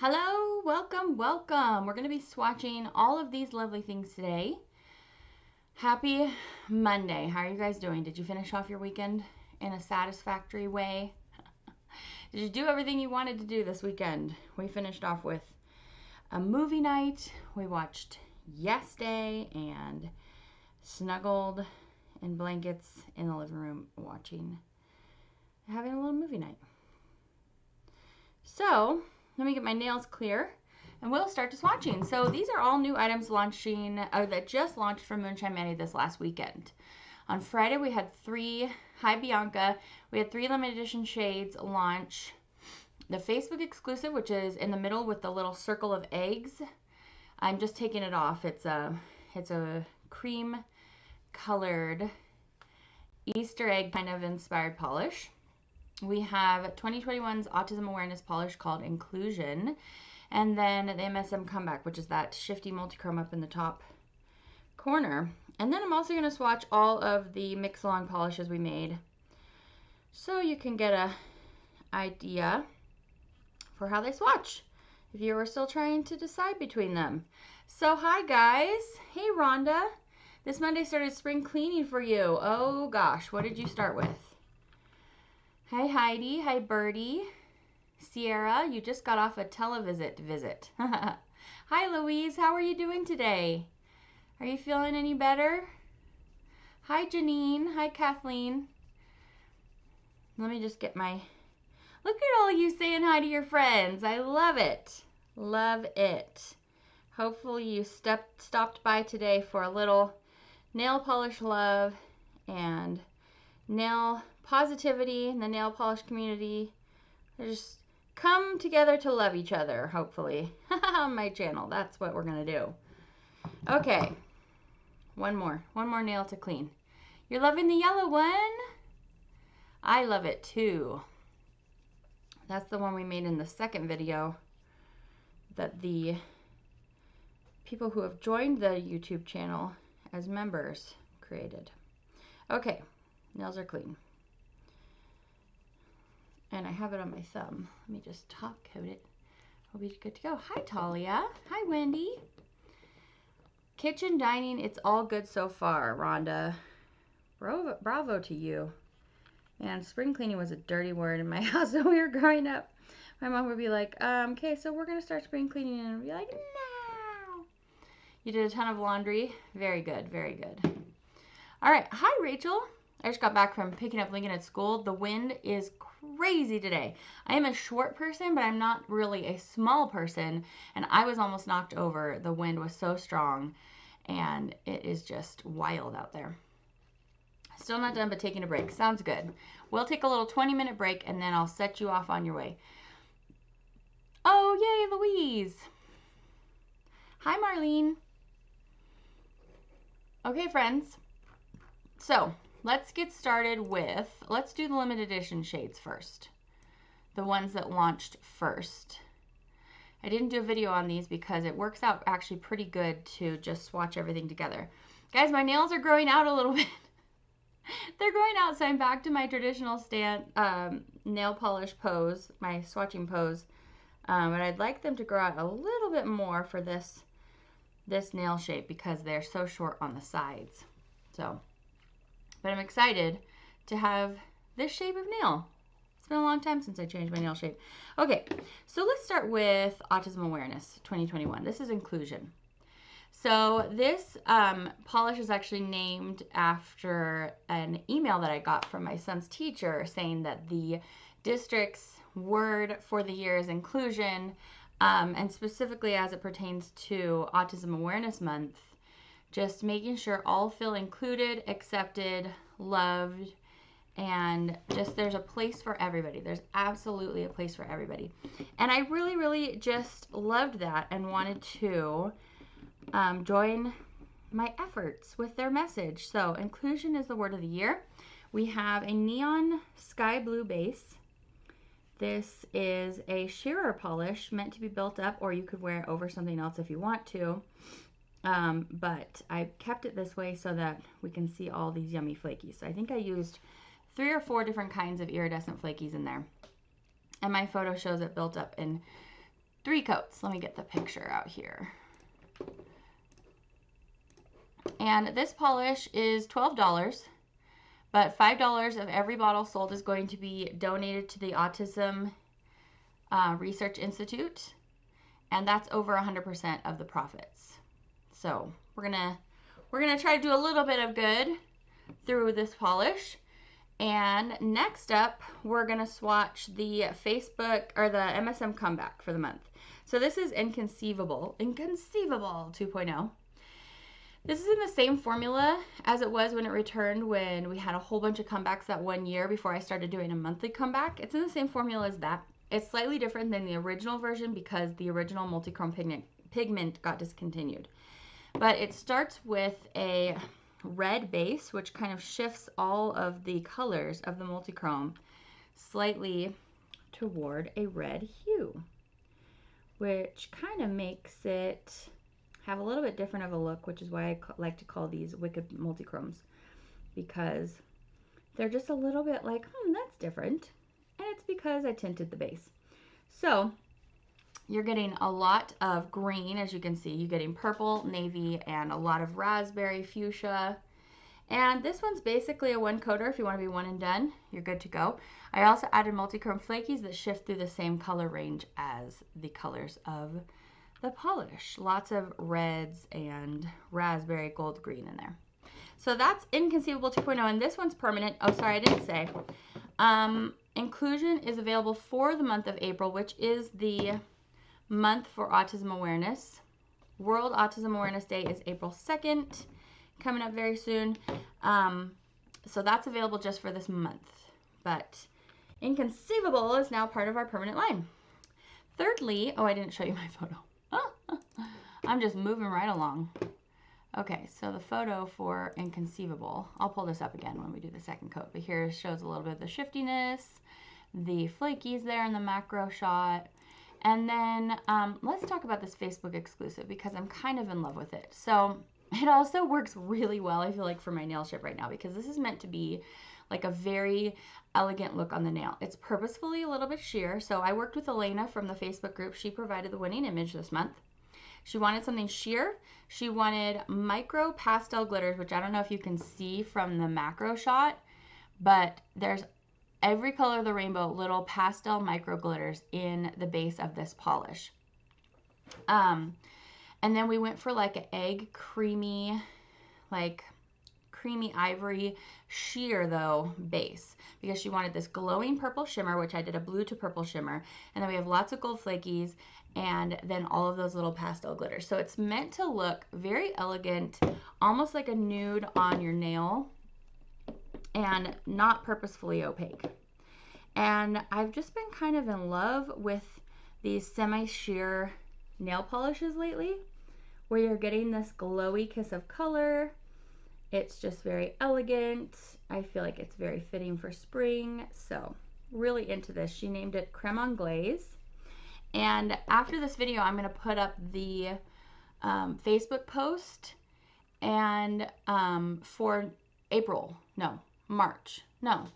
Hello, welcome, welcome. We're going to be swatching all of these lovely things today. Happy Monday. How are you guys doing? Did you finish off your weekend in a satisfactory way? Did you do everything you wanted to do this weekend? We finished off with a movie night. We watched Yes Day and snuggled in blankets in the living room having a little movie night. So, let me get my nails clear and we'll start to swatching. So these are all new items that just launched from Moonshine Manny this last weekend. On Friday we had 3, hi Bianca, we had 3 limited edition shades launch. The Facebook exclusive, which is in the middle with the little circle of eggs. I'm just taking it off. It's a cream colored Easter egg kind of inspired polish. We have 2021's Autism Awareness polish called Inclusion. And then the MSM Comeback, which is that shifty multichrome up in the top corner. And then I'm also going to swatch all of the mix-along polishes we made, so you can get an idea for how they swatch if you were still trying to decide between them. So hi guys. Hey Rhonda. This Monday started spring cleaning for you. Oh gosh, what did you start with? Hi Heidi. Hi Birdie. Sierra, you just got off a televisit visit. Hi Louise, how are you doing today? Are you feeling any better? Hi Janine. Hi Kathleen. Let me just get my... Look at all you saying hi to your friends. I love it. Love it. Hopefully you stopped by today for a little nail polish love and nail positivity in the nail polish community. Just come together to love each other, hopefully, on my channel. That's what we're going to do. Okay. One more nail to clean. You're loving the yellow one? I love it too. That's the one we made in the second video that the people who have joined the YouTube channel as members created. Okay, nails are clean. And I have it on my thumb. Let me just top coat it. We'll be good to go. Hi Talia. Hi Wendy. Kitchen dining, it's all good so far, Rhonda. Bravo to you. And spring cleaning was a dirty word in my house when we were growing up. My mom would be like, okay, so we're going to start spring cleaning. And I'd be like, no. You did a ton of laundry. Very good, very good. All right. Hi, Rachel. I just got back from picking up Lincoln at school. The wind is crazy today. I am a short person, but I'm not really a small person. And I was almost knocked over. The wind was so strong. And it is just wild out there. Still not done, but taking a break. Sounds good. We'll take a little 20-minute break, and then I'll set you off on your way. Oh, yay, Louise. Hi, Marlene. Okay, friends. So, let's get started with, let's do the limited edition shades first. The ones that launched first. I didn't do a video on these because it works out actually pretty good to just swatch everything together. Guys, my nails are growing out a little bit. They're growing out, so I'm back to my traditional nail polish pose, my swatching pose. But I'd like them to grow out a little bit more for this nail shape because they're so short on the sides. So, but I'm excited to have this shape of nail. It's been a long time since I changed my nail shape. Okay, so let's start with Autism Awareness 2021. This is Inclusion. So this polish is actually named after an email that I got from my son's teacher saying that the district's word for the year is inclusion, and specifically as it pertains to Autism Awareness Month, just making sure all feel included, accepted, loved, and just there's a place for everybody. There's absolutely a place for everybody. And I really, really just loved that and wanted to join my efforts with their message. So inclusion is the word of the year. We have a neon sky blue base. This is a shearer polish meant to be built up, or you could wear it over something else if you want to. But I kept it this way so that we can see all these yummy flakies. So I think I used 3 or 4 different kinds of iridescent flakies in there. And my photo shows it built up in 3 coats. Let me get the picture out here. And this polish is $12, but $5 of every bottle sold is going to be donated to the Autism Research Institute, and that's over 100% of the profits. So we're gonna try to do a little bit of good through this polish. And next up, we're gonna swatch the Facebook or the MSM comeback for the month. So this is Inconceivable 2.0. This is in the same formula as it was when it returned, when we had a whole bunch of comebacks that one year before I started doing a monthly comeback. It's in the same formula as that. It's slightly different than the original version because the original multichrome pigment got discontinued. But it starts with a red base, which kind of shifts all of the colors of the multichrome slightly toward a red hue, which kind of makes it have a little bit different of a look, which is why I like to call these wicked multichromes, because they're just a little bit like, that's different. And it's because I tinted the base. So you're getting a lot of green, as you can see. You're getting purple, navy, and a lot of raspberry, fuchsia. And this one's basically a one coater. If you want to be one and done, you're good to go. I also added multichrome flakies that shift through the same color range as the colors of the polish. Lots of reds and raspberry, gold, green in there. So that's Inconceivable 2.0, and this one's permanent. Oh, sorry, I didn't say. Inclusion is available for the month of April, which is the month for Autism Awareness. World Autism Awareness Day is April 2nd, coming up very soon. So that's available just for this month. But Inconceivable is now part of our permanent line. Thirdly, oh, I didn't show you my photo. I'm just moving right along. Okay, so the photo for Inconceivable, I'll pull this up again when we do the second coat, but here it shows a little bit of the shiftiness, the flakies there in the macro shot. And then let's talk about this Facebook exclusive because I'm kind of in love with it. So it also works really well, I feel like, for my nail shape right now, because this is meant to be like a very elegant look on the nail. It's purposefully a little bit sheer. So I worked with Elena from the Facebook group. She provided the winning image this month. She wanted something sheer. She wanted micro pastel glitters, which I don't know if you can see from the macro shot, but there's every color of the rainbow, little pastel micro glitters in the base of this polish. And then we went for like an egg creamy, like creamy ivory sheer though base, because she wanted this glowing purple shimmer, which I did a blue to purple shimmer. And then we have lots of gold flakies and then all of those little pastel glitters. So it's meant to look very elegant, almost like a nude on your nail, and not purposefully opaque. And I've just been kind of in love with these semi-sheer nail polishes lately, where you're getting this glowy kiss of color. It's just very elegant. I feel like it's very fitting for spring. So really into this. She named it Creme Anglaise. And after this video, I'm going to put up the Facebook post and for March. No.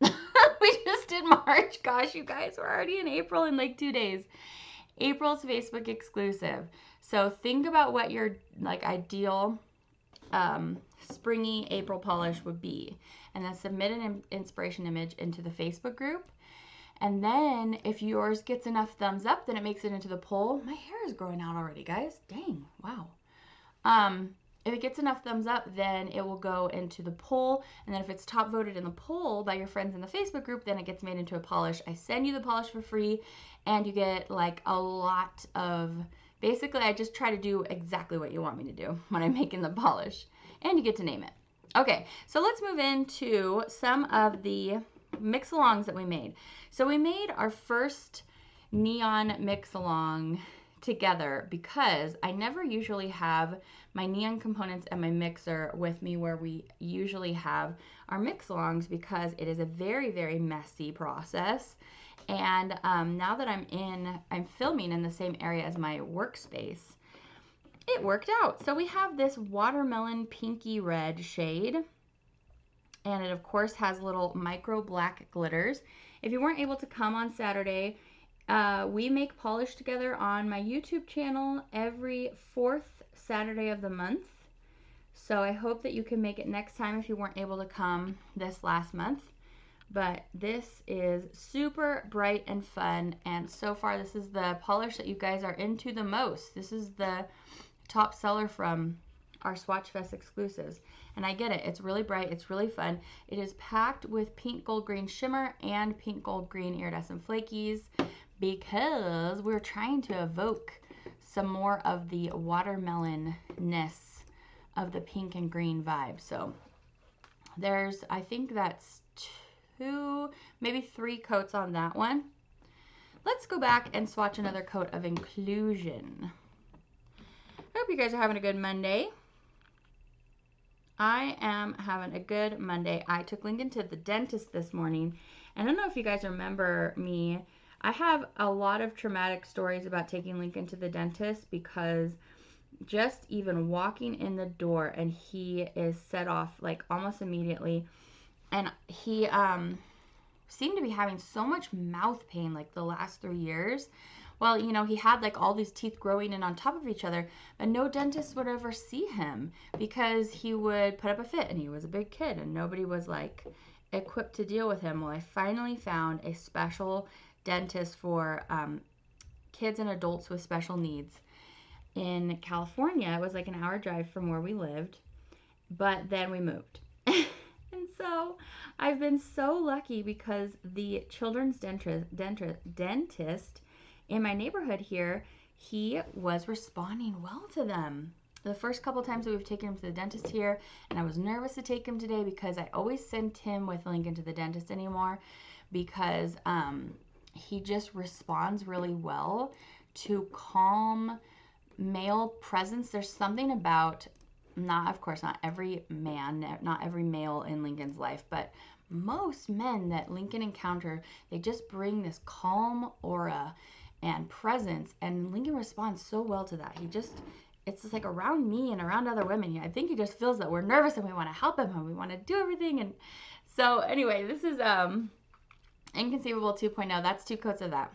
We just did March. Gosh, you guys, we're already in April in like 2 days. April's Facebook exclusive. So think about what your like ideal springy April polish would be, and then submit an inspiration image into the Facebook group. And then if yours gets enough thumbs up, then it makes it into the poll. My hair is growing out already, guys. Dang, wow. If it gets enough thumbs up, then it will go into the poll. And then if it's top voted in the poll by your friends in the Facebook group, then it gets made into a polish. I send you the polish for free, and you get like a lot of, basically I just try to do exactly what you want me to do when I'm making the polish. And you get to name it. Okay, so let's move into some of the mix-alongs that we made. So we made our first neon mix-along together because I never usually have my neon components and my mixer with me where we usually have our mix-alongs, because it is a very, very messy process. And now that I'm filming in the same area as my workspace, it worked out. So we have this watermelon pinky red shade, and it of course has little micro black glitters. If you weren't able to come on Saturday, We make polish together on my YouTube channel every 4th Saturday of the month. So I hope that you can make it next time if you weren't able to come this last month. But this is super bright and fun, and so far this is the polish that you guys are into the most. This is the top seller from our Swatchfest exclusives, and I get it. It's really bright. It's really fun. It is packed with pink gold green shimmer and pink gold green iridescent flakies because we're trying to evoke some more of the watermelon-ness of the pink and green vibe. So there's, I think that's 2, maybe 3 coats on that one. Let's go back and swatch another coat of Inclusion. I hope you guys are having a good Monday. I am having a good Monday. I took Lincoln to the dentist this morning. And I don't know if you guys remember me. I have a lot of traumatic stories about taking Lincoln to the dentist because just even walking in the door and he is set off like almost immediately. And he seemed to be having so much mouth pain like the last 3 years. Well, you know, he had like all these teeth growing in on top of each other, but no dentist would ever see him because he would put up a fit, and he was a big kid and nobody was like equipped to deal with him. Well, I finally found a special dentist for kids and adults with special needs in California. It was like an hour drive from where we lived, but then we moved. And so I've been so lucky because the children's dentist in my neighborhood here, he was responding well to them. The first couple times that we've taken him to the dentist here, and I was nervous to take him today because I always sent him with Lincoln to the dentist anymore because he just responds really well to calm male presence. There's something about, of course, not every man, not every male in Lincoln's life, but most men that Lincoln encounter, they just bring this calm aura and presence, and Lincoln responds so well to that. It's just like around me and around other women. I think he just feels that we're nervous and we want to help him and we want to do everything. And so anyway, this is Inconceivable 2.0. That's 2 coats of that.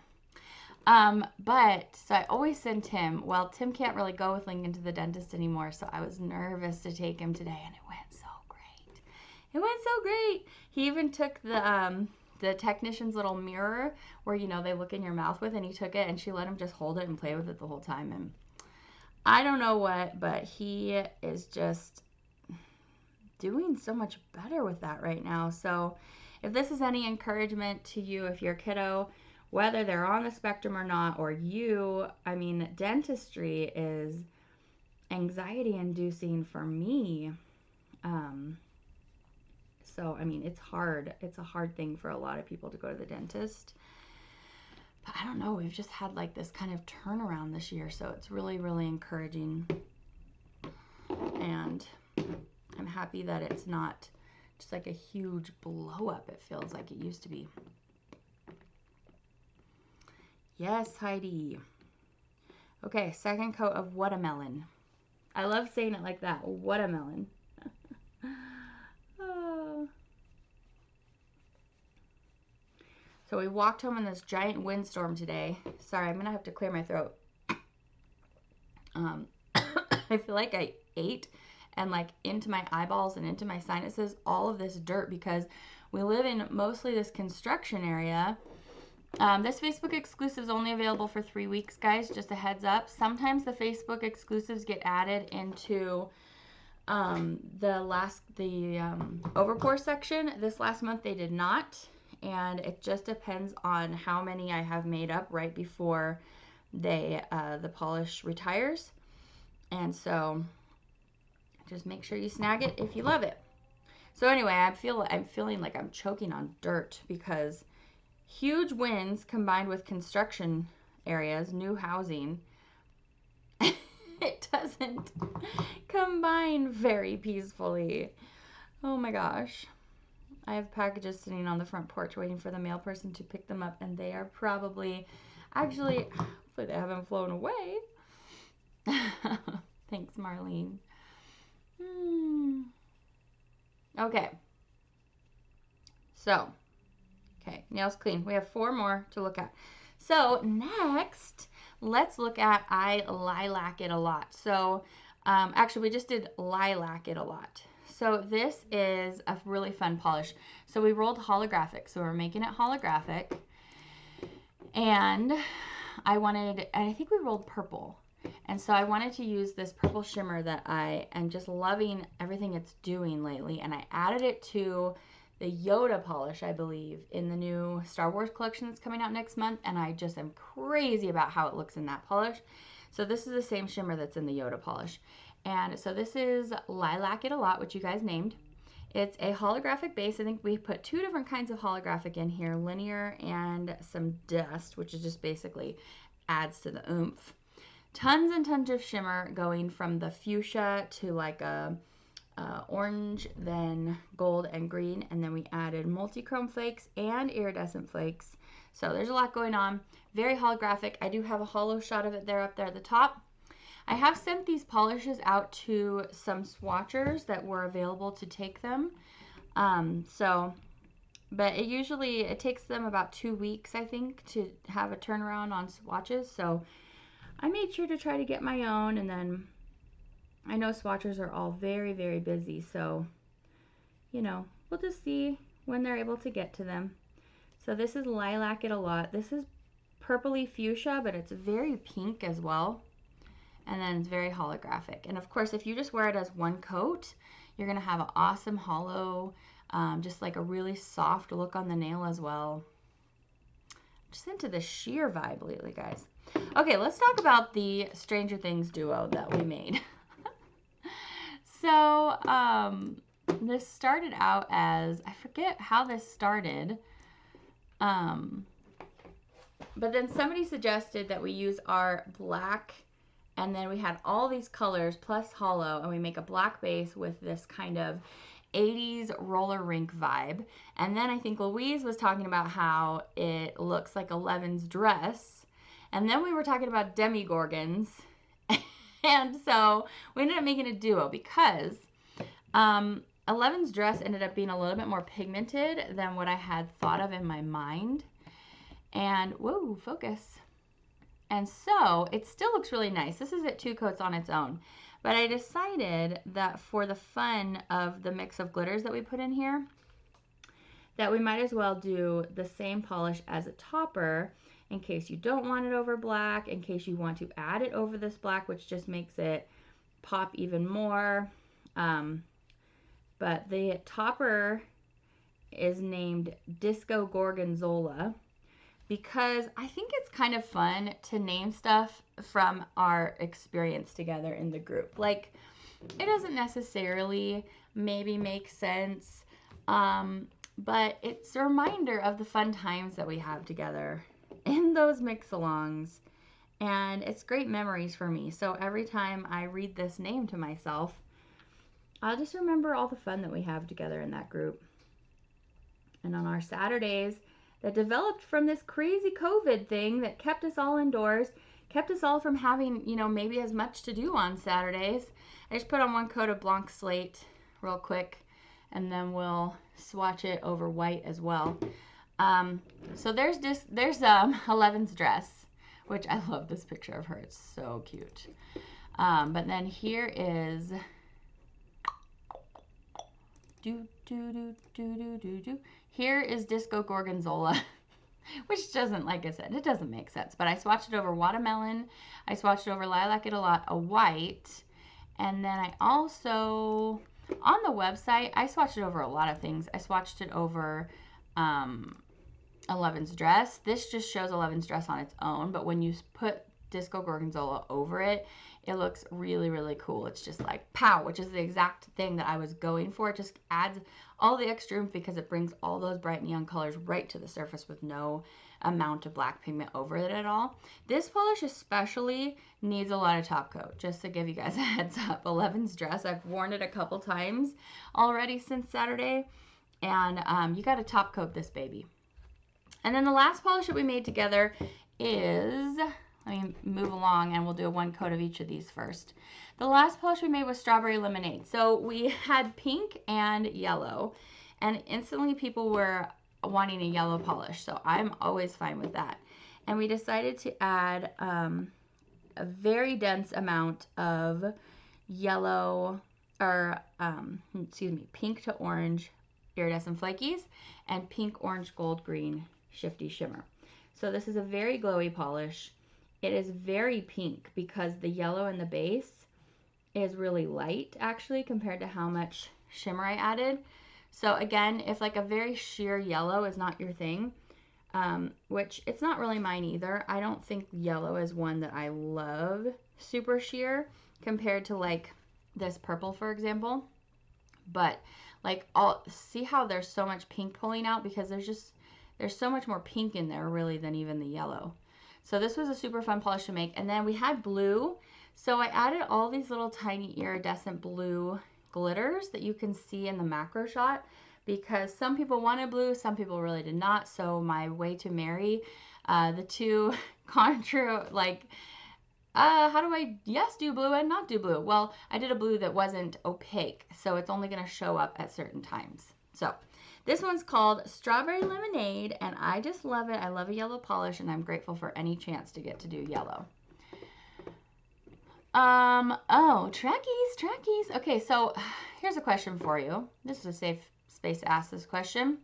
But so I always send Tim. Well, Tim can't really go with Lincoln to the dentist anymore, so I was nervous to take him today, and it went so great. It went so great. He even took the technician's little mirror where, you know, they look in your mouth with, and he took it, and she let him just hold it and play with it the whole time. And I don't know what, but he is just doing so much better with that right now. So if this is any encouragement to you, if your kiddo, whether they're on the spectrum or not, or you, I mean, dentistry is anxiety inducing for me. So, I mean, it's hard. It's a hard thing for a lot of people to go to the dentist. But I don't know. We've just had like this kind of turnaround this year. So it's really, really encouraging. And I'm happy that it's not just like a huge blow up. It feels like it used to be. Yes, Heidi. Okay, second coat of Watermelon. I love saying it like that. Watermelon. Oh. So we walked home in this giant windstorm today. Sorry, I'm going to have to clear my throat. I feel like I ate and like into my eyeballs and into my sinuses all of this dirt because we live in mostly this construction area. This Facebook exclusive is only available for 3 weeks, guys. Just a heads up. Sometimes the Facebook exclusives get added into the overpour section. This last month they did not, and it just depends on how many I have made up right before the polish retires. And so just make sure you snag it if you love it. So anyway, I'm feeling like I'm choking on dirt because huge winds combined with construction areas, new housing, it doesn't combine very peacefully. Oh my gosh. I have packages sitting on the front porch waiting for the mail person to pick them up, and they are probably, actually, hopefully they haven't flown away. Thanks, Marlene. Okay. So, okay, nails clean. We have 4 more to look at. So next, let's look at I Lilac It a Lot. So actually, we just did Lilac It a Lot. So this is a really fun polish. So we rolled holographic. So we're making it holographic. And I think we rolled purple. And so I wanted to use this purple shimmer that I am just loving everything it's doing lately. And I added it to the Yoda polish, I believe, in the new Star Wars collection that's coming out next month. And I just am crazy about how it looks in that polish. So this is the same shimmer that's in the Yoda polish. And so this is Lilac It a Lot, which you guys named. It's a holographic base. I think we put 2 different kinds of holographic in here, linear and some dust, which is just basically adds to the oomph. Tons and tons of shimmer going from the fuchsia to like a orange, then gold and green. And then we added multi-chrome flakes and iridescent flakes. So there's a lot going on. Very holographic. I do have a hollow shot of it there up there at the top. I have sent these polishes out to some swatchers that were available to take them. But it takes them about 2 weeks, I think, to have a turnaround on swatches. So I made sure to try to get my own, and then I know swatchers are all very, very busy. So, you know, we'll just see when they're able to get to them. So this is Lilac It a Lot. This is purpley fuchsia, but it's very pink as well. And then it's very holographic. And of course, if you just wear it as one coat, you're going to have an awesome hollow, just like a really soft look on the nail as well. Just into the sheer vibe lately, guys. Okay, let's talk about the Stranger Things duo that we made. So this started out as, I forget how this started, but then somebody suggested that we use our black, and then we had all these colors plus hollow, and we make a black base with this kind of 80s roller rink vibe. And then I think Louise was talking about how it looks like Eleven's dress. And then we were talking about demigorgons. And so we ended up making a duo because Eleven's dress ended up being a little bit more pigmented than what I had thought of in my mind. And, whoa, focus. And so it still looks really nice. This is at 2 coats on its own. But I decided that for the fun of the mix of glitters that we put in here, that we might as well do the same polish as a topper in case you don't want it over black, in case you want to add it over this black, which just makes it pop even more. But the topper is named Disco Gorgonzola, because I think it's kind of fun to name stuff from our experience together in the group. Like, it doesn't necessarily maybe make sense, but it's a reminder of the fun times that we have together in those mix-alongs, and it's great memories for me. So every time I read this name to myself, I'll just remember all the fun that we have together in that group. And on our Saturdays, that developed from this crazy COVID thing that kept us all indoors, kept us all from having, you know, maybe as much to do on Saturdays. I just put on 1 coat of Blanc Slate real quick, and then we'll swatch it over white as well. So there's Eleven's dress, which I love this picture of her. It's so cute. But then here is here is Disco Gorgonzola, which doesn't, like I said, it doesn't make sense. But I swatched it over watermelon. I swatched it over Lilac It a Lot, a white. And then I also, on the website, I swatched it over a lot of things. I swatched it over Eleven's dress. This just shows Eleven's dress on its own. But when you put Disco Gorgonzola over it, it looks really, really cool. It's just like pow, which is the exact thing that I was going for. It just adds all the extra oomph because it brings all those bright neon colors right to the surface with no amount of black pigment over it at all. This polish especially needs a lot of top coat, just to give you guys a heads up. Eleven's dress, I've worn it a couple times already since Saturday, and you got to top coat this baby. And then the last polish that we made together is, let me move along and we'll do a 1 coat of each of these first. The last polish we made was Strawberry Lemonade. So we had pink and yellow, and instantly people were wanting a yellow polish, so I'm always fine with that. And we decided to add a very dense amount of yellow, or pink to orange iridescent flakies and pink, orange, gold, green shifty shimmer. So this is a very glowy polish. It is very pink because the yellow in the base is really light actually compared to how much shimmer I added. So again, if like a very sheer yellow is not your thing, which it's not really mine either. I don't think yellow is one that I love super sheer compared to like this purple, for example. But like, see how there's so much pink pulling out, because there's so much more pink in there really than even the yellow. So this was a super fun polish to make. And then we had blue. So I added all these little tiny iridescent blue glitters that you can see in the macro shot, because some people wanted blue, some people really did not. So my way to marry the two contra, like, how do I, yes, do blue and not do blue? Well, I did a blue that wasn't opaque, so it's only going to show up at certain times. So this one's called Strawberry Lemonade, and I just love it. I love a yellow polish, and I'm grateful for any chance to get to do yellow. Oh, Trekkies. Okay, so here's a question for you. This is a safe space to ask this question.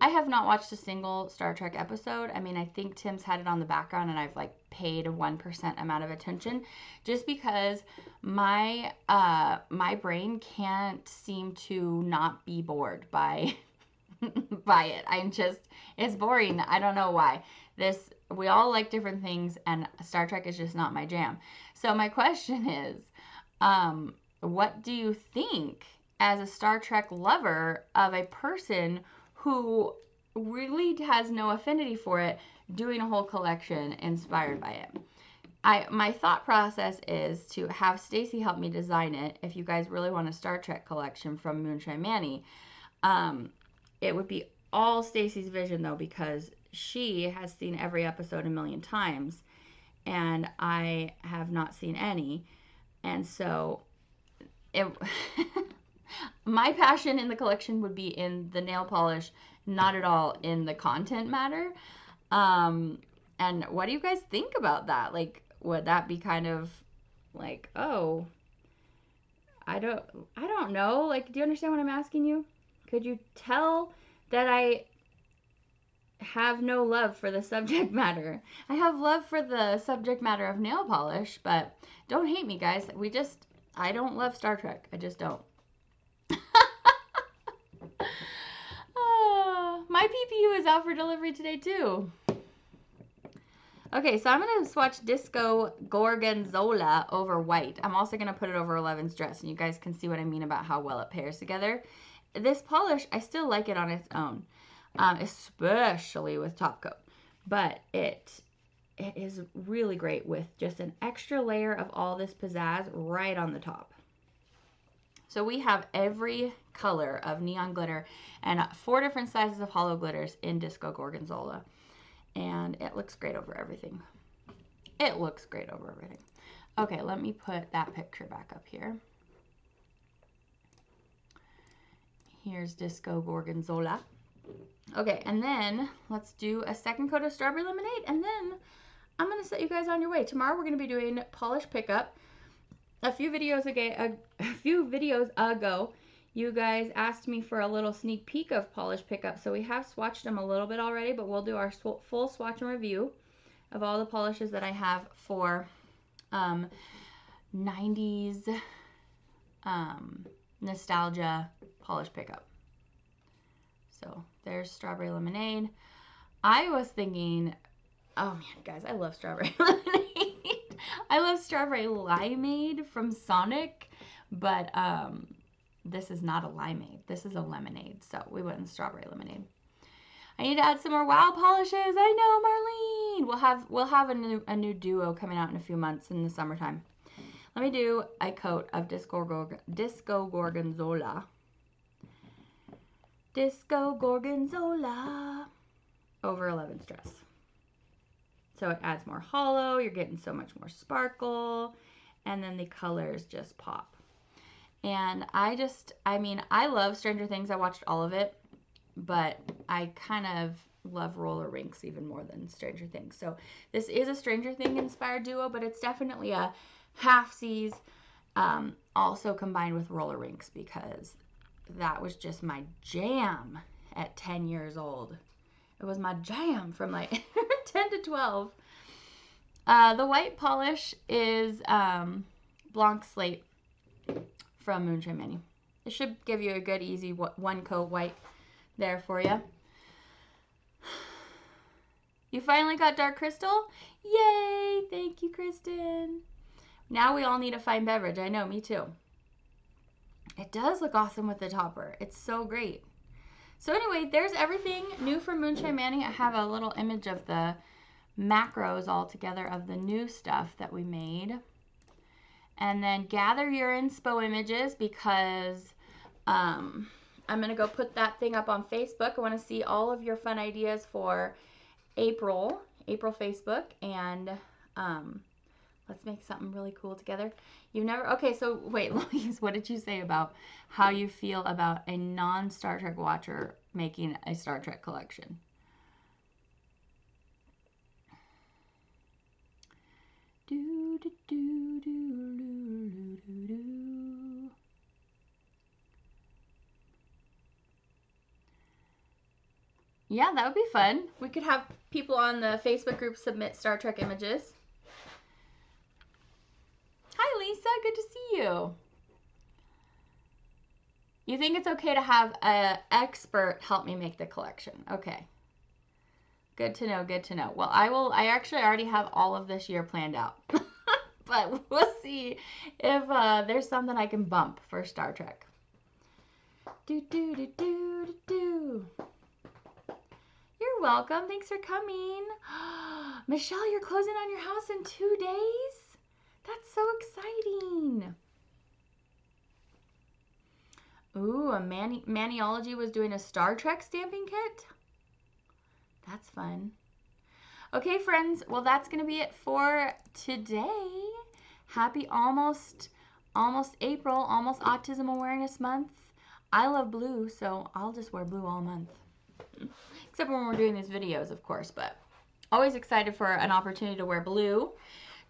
I have not watched a single Star Trek episode. I mean, I think Tim's had it on the background, and I've like paid a 1% amount of attention, just because my my brain can't seem to not be bored by by it. It's boring. I don't know why. We all like different things, and Star Trek is just not my jam. So my question is, what do you think, as a Star Trek lover, of a person who really has no affinity for it, doing a whole collection inspired by it? My thought process is to have Stacy help me design it. If you guys really want a Star Trek collection from Moonshine Manny, it would be all Stacy's vision though, because she has seen every episode a million times, and I have not seen any. And so my passion in the collection would be in the nail polish, not at all in the content matter. And what do you guys think about that? Like, would that be kind of like, oh, I don't know. Like, do you understand what I'm asking you? Could you tell that I have no love for the subject matter? I have love for the subject matter of nail polish, but don't hate me, guys. I don't love Star Trek. I just don't. My PPU is out for delivery today too. Okay, so I'm going to swatch Disco Gorgonzola over white. I'm also going to put it over 11's dress, and you guys can see what I mean about how well it pairs together. This polish, I still like it on its own, especially with top coat. But it is really great with just an extra layer of all this pizzazz right on the top. So we have every color of neon glitter and 4 different sizes of hollow glitters in Disco Gorgonzola. And it looks great over everything. It looks great over everything. Okay, let me put that picture back up here. Here's Disco Gorgonzola. Okay, and then let's do a second coat of Strawberry Lemonade, and then I'm going to set you guys on your way. Tomorrow we're going to be doing polish pickup. A few videos ago, you guys asked me for a little sneak peek of polish pickup, so we have swatched them a little bit already, but we'll do our full swatch and review of all the polishes that I have for 90s nostalgia polish pickup. So there's Strawberry Lemonade. I was thinking, oh man, guys, I love Strawberry Lemonade. I love Strawberry Limeade from Sonic, but this is not a limeade. This is a lemonade, so we went in Strawberry Lemonade. I need to add some more wow polishes. I know, Marlene. We'll have a new duo coming out in a few months in the summertime. Let me do a coat of Disco Gorgonzola. Disco Gorgonzola over 11's dress. So it adds more hollow. You're getting so much more sparkle, and then the colors just pop. And I love Stranger Things. I watched all of it, but I kind of love roller rinks even more than Stranger Things. So this is a Stranger Thing inspired duo, but it's definitely a halfsies, also combined with roller rinks, because that was just my jam at 10 years old. It was my jam from like 10 to 12. The white polish is Blanc Slate from Moonshine Manny. It should give you a good, easy one coat white there for you. You finally got dark crystal? Yay! Thank you, Kristen. Now we all need a fine beverage. I know, me too. It does look awesome with the topper. It's so great. So anyway, there's everything new from Moonshine Manny. I have a little image of the macros all together of the new stuff that we made. And then gather your inspo images, because I'm going to go put that thing up on Facebook. I want to see all of your fun ideas for April Facebook, and let's make something really cool together. Okay, so wait, Louise, what did you say about how you feel about a non-Star Trek watcher making a Star Trek collection? Do, do, do, do, do, do, do. Yeah, that would be fun. We could have people on the Facebook group submit Star Trek images. Hi, Lisa. Good to see you. You think it's okay to have an expert help me make the collection? Okay. Good to know. Good to know. Well, I actually already have all of this year planned out. But we'll see if there's something I can bump for Star Trek. Do, do, do, do, do, do. You're welcome. Thanks for coming. Michelle, you're closing on your house in 2 days? That's so exciting. Ooh, a Maniology was doing a Star Trek stamping kit? That's fun. Okay, friends. Well, that's going to be it for today. Happy almost April, almost Autism Awareness Month. I love blue, so I'll just wear blue all month. Except when we're doing these videos, of course, but always excited for an opportunity to wear blue.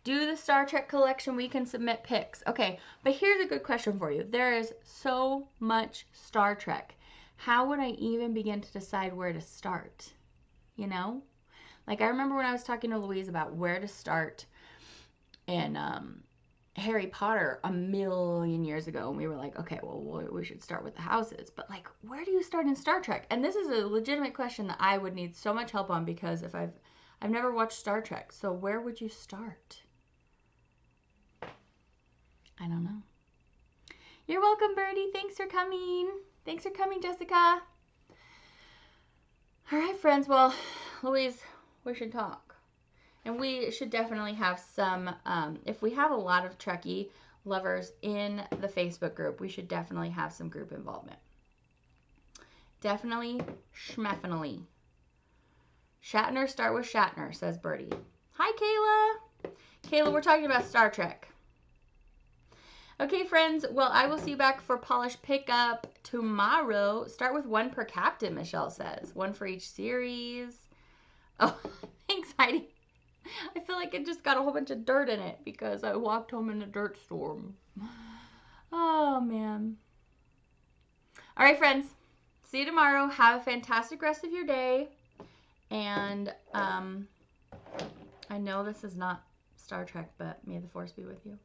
Do the Star Trek collection. We can submit pics. Okay, but here's a good question for you. There is so much Star Trek. How would I even begin to decide where to start? You know? Like, I remember when I was talking to Louise about where to start in Harry Potter a million years ago, and we were like, okay, well, we should start with the houses. But, like, where do you start in Star Trek? And this is a legitimate question that I would need so much help on, because if I've never watched Star Trek. So where would you start? I don't know. You're welcome, Birdie. Thanks for coming. Thanks for coming, Jessica. All right, friends. Well, Louise, we should talk. And we should definitely have some, if we have a lot of Trekkie lovers in the Facebook group, we should definitely have some group involvement. Definitely, schmeffinally. Shatner, start with Shatner, says Birdie. Hi, Kayla. Kayla, we're talking about Star Trek. Okay, friends. Well, I will see you back for polish pickup tomorrow. Start with 1 per captain, Michelle says. 1 for each series. Oh, thanks, Heidi. I feel like it just got a whole bunch of dirt in it because I walked home in a dirt storm. Oh, man. All right, friends. See you tomorrow. Have a fantastic rest of your day. And I know this is not Star Trek, but may the Force be with you.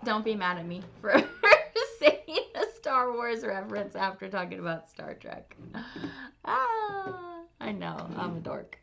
Don't be mad at me for saying a Star Wars reference after talking about Star Trek. I know, I'm a dork.